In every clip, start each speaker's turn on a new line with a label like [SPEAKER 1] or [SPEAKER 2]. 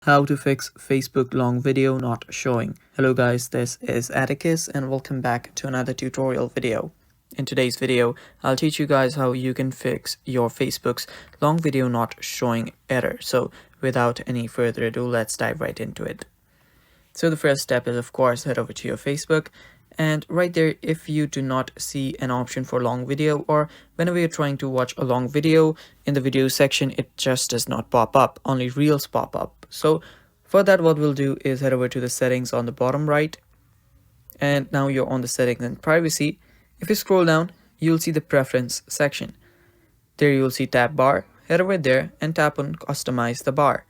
[SPEAKER 1] How to fix Facebook long video not showing. Hello guys, this is Atticus and welcome back to another tutorial video. In today's video, I'll teach you guys how you can fix your Facebook's long video not showing error. So without any further ado, let's dive right into it. So the first step is, of course, head over to your Facebook, and right there, if you do not see an option for long video, or whenever you're trying to watch a long video, in the video section it just does not pop up, only reels pop up. So for that, what we'll do is head over to the settings on the bottom right, and now you're on the settings and privacy. If you scroll down, you'll see the preference section. There you'll see tab bar. Head over there and tap on customize the bar.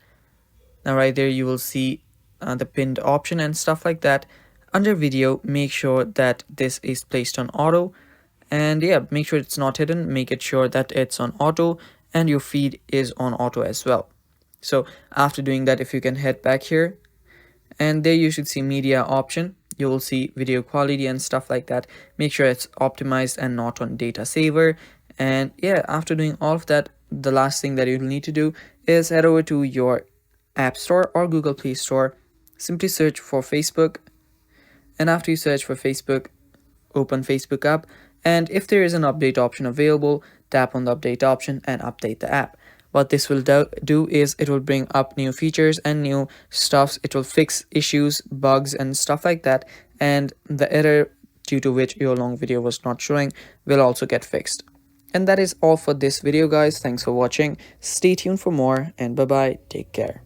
[SPEAKER 1] Now right there you will see the pinned option and stuff like that. Under video, make sure that this is placed on auto, and yeah, make sure it's not hidden. Make it sure that it's on auto and your feed is on auto as well. So after doing that, if you can head back here, and there you should see media option. You will see video quality and stuff like that. Make sure it's optimized and not on data saver. And yeah, after doing all of that, the last thing that you'll need to do is head over to your App Store or Google Play Store. Simply search for Facebook, and after you search for Facebook, open Facebook app, and if there is an update option available, tap on the update option and update the app. What this will do is it will bring up new features and new stuffs. It will fix issues, bugs and stuff like that, and the error due to which your long video was not showing will also get fixed. And that is all for this video guys. Thanks for watching. Stay tuned for more, and bye bye. Take care.